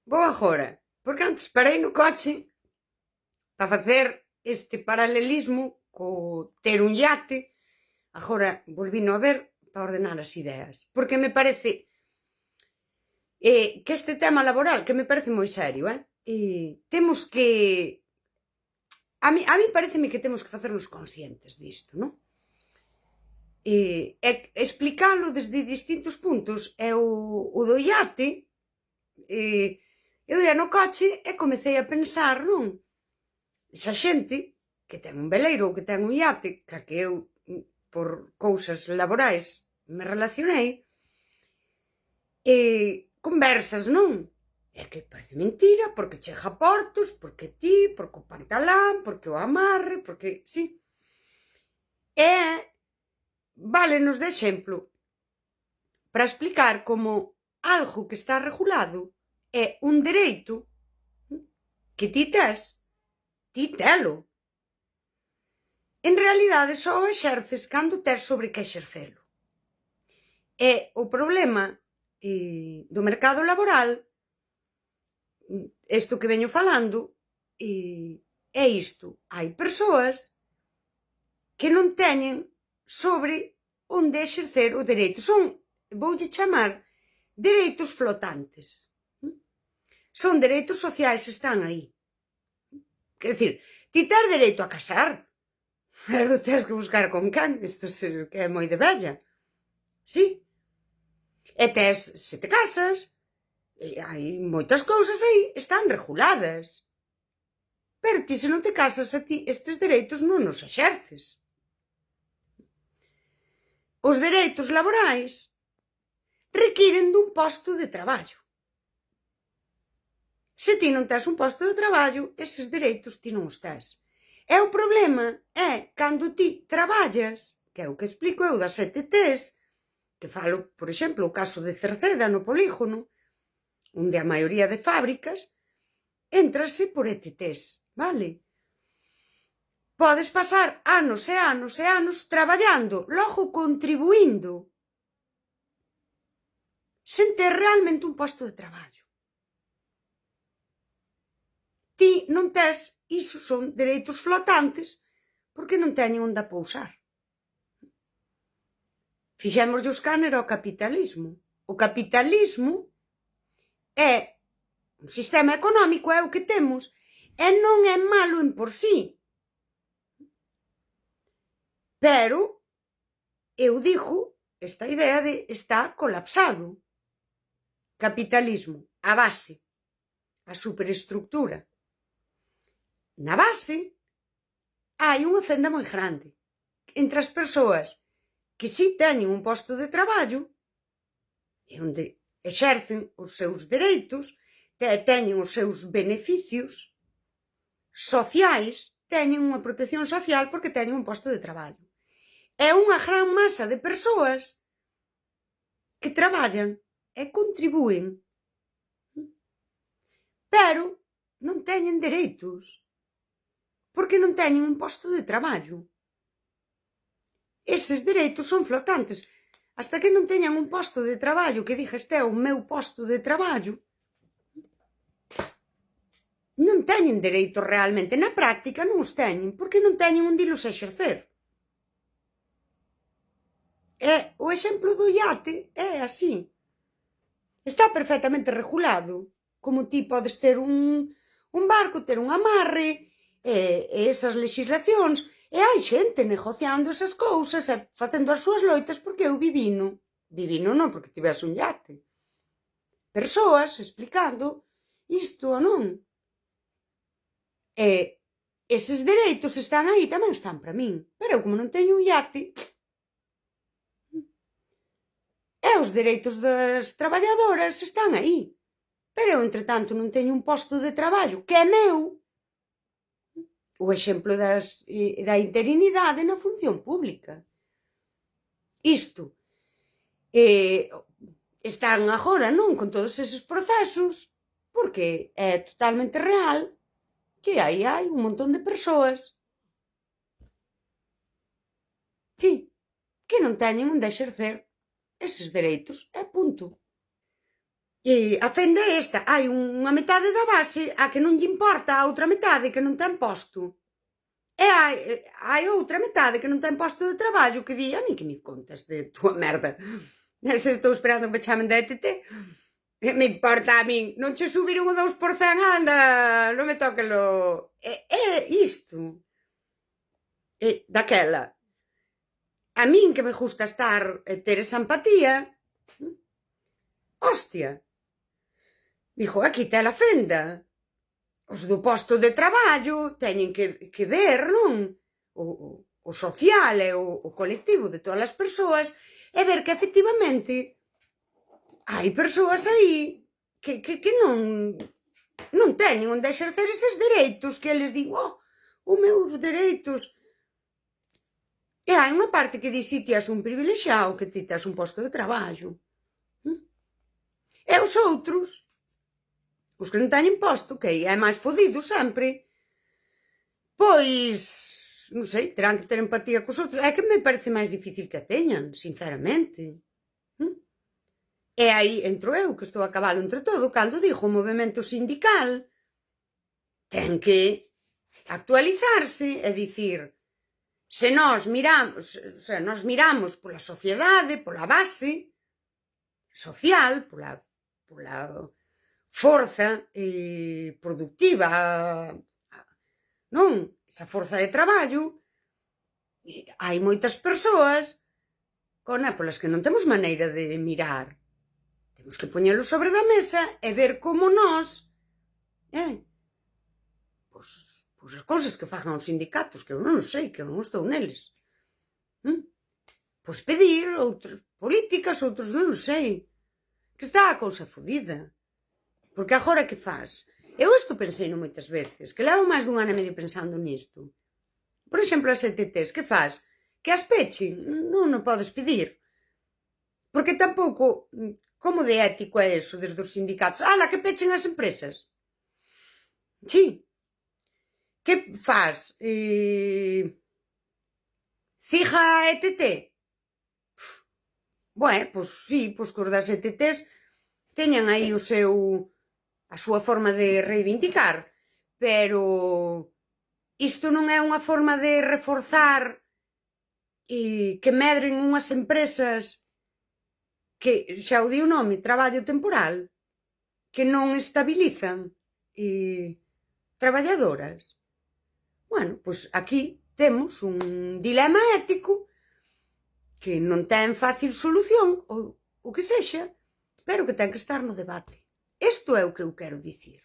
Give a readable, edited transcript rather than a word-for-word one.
Vou agora, porque antes parei no coche para facer este paralelismo co ter un iate. Agora volvino a ver para ordenar as ideas, porque me parece que este tema laboral, que me parece moi serio, temos que... A mí pareceme que temos que facernos conscientes disto, non? E explicalo desde distintos puntos. É o do iate. Eu ia no coche e comecei a pensar, non? Esa xente que ten un veleiro ou que ten un iate, que eu, por cousas laborais, me relacionei, conversas, non? É que parece mentira, porque chega a portos, porque ti, porque o pantalán, porque o amarre, porque... Sí. E válenos de exemplo para explicar como algo que está regulado é un dereito que ti tes, ti telo. En realidade só o exerces cando tes sobre que exercelo. E o problema do mercado laboral, isto que veño falando, é isto. Hai persoas que non teñen sobre onde exercer o dereito. Voulle chamar, dereitos flotantes. Son dereitos sociais, están aí. Quer dicir, ti tes dereito a casar, pero tens que buscar con quen. Isto que é moi de vella. Sí? E tes, se te casas, hai moitas cousas aí, están reguladas. Pero ti, se non te casas, a ti estes dereitos non os exerces. Os dereitos laborais requiren dun posto de traballo. Se ti non tes un posto de traballo, eses dereitos ti non os tes. E o problema é cando ti traballas, que é o que explico eu das 7 Ts, que falo, por exemplo, o caso de Cerceda no polígono, onde a maioría de fábricas entrase por ETTs, vale? Podes pasar anos e anos e anos traballando, logo contribuindo, sen ter realmente un posto de traballo. Ti non tes, iso son dereitos flotantes, porque non teñen onde pousar. Fixémoslle o escáner ao capitalismo. O capitalismo é un sistema económico, é o que temos, e non é malo en por sí. Pero, eu digo, esta idea de está colapsado. Capitalismo, a base, a superestructura. Na base, hai unha fenda moi grande entre as persoas que si teñen un posto de traballo e onde exercen os seus dereitos, teñen os seus beneficios sociais, teñen unha protección social porque teñen un posto de traballo. É unha gran masa de persoas que traballan e contribúen, pero non teñen dereitos, porque non teñen un posto de traballo. Eses dereitos son flotantes. Hasta que non teñan un posto de traballo que diga este é o meu posto de traballo, non teñen dereitos realmente. Na práctica non os teñen, porque non teñen onde los exercer. O exemplo do iate é así. Está perfectamente regulado. Como ti podes ter un barco, ter un amarre, e esas legislacións, e hai xente negociando esas cousas e facendo as súas loitas porque eu vivino non porque tivese un iate. Persoas explicando isto ou non. E eses dereitos están aí, tamén están para min. Pero eu, como non teño un iate, e os dereitos das traballadoras están aí. Pero eu, entretanto, non teño un posto de traballo que é meu. O exemplo da interinidade na función pública. Isto están agora, non, con todos eses procesos, porque é totalmente real que aí hai un montón de persoas, sí, que non teñen onde exercer eses dereitos, e punto. E a fenda é esta, hai unha metade da base a que non lle importa a outra metade que non ten posto. E hai outra metade que non ten posto de traballo que di, a mí que me contas de túa merda? Se estou esperando que me chamen da ETT, me importa a min, non che subiron o 2%, anda, non me toque lo... É isto. Daquela, a min que me gusta estar e ter esa empatía, hostia, dijo, aquí está a fenda. Os do posto de traballo teñen que ver, non? O social e o colectivo de todas as persoas e ver que efectivamente hai persoas aí que non teñen onde exercer eses dereitos que eles din, os meus dereitos. E hai unha parte que di, si ti és un privilexiado, que ti tes un posto de traballo. E os outros, os que non teñen posto, que é máis fodido sempre, pois, non sei, terán que ter empatía cos outros. É que me parece máis difícil que a teñan, sinceramente. E aí entro eu, que estou a cabalo entre todo, cando digo o movimento sindical ten que actualizarse e dicir, se nós miramos pola sociedade, pola base social, pola forza productiva, non? Esa forza de traballo, hai moitas persoas polas que non temos maneira de mirar. Temos que poñelo sobre da mesa e ver como nós, pois as cousas que fagan os sindicatos, que eu non sei, que eu non estou neles. Pois pedir outras políticas, outros non sei. Que está a cousa fodida. Porque agora que faz? Eu isto pensei moitas veces, que levo máis dun ano e medio pensando nisto. Por exemplo, as ETTs, que faz? Que as pechen? Non o podes pedir. Porque tampouco, como de ético é eso desde os sindicatos? Ala, que pechen as empresas. Sí. Que faz? Ciga a ETT? Pois sí, pois que os das ETTs teñan aí a súa forma de reivindicar, pero isto non é unha forma de reforzar que medren unhas empresas que, xa o di o nome, traballo temporal, que non estabilizan traballadoras. Pois aquí temos un dilema ético que non ten fácil solución, ou o que sexa, pero que ten que estar no debate. Isto é o que eu quero dicir.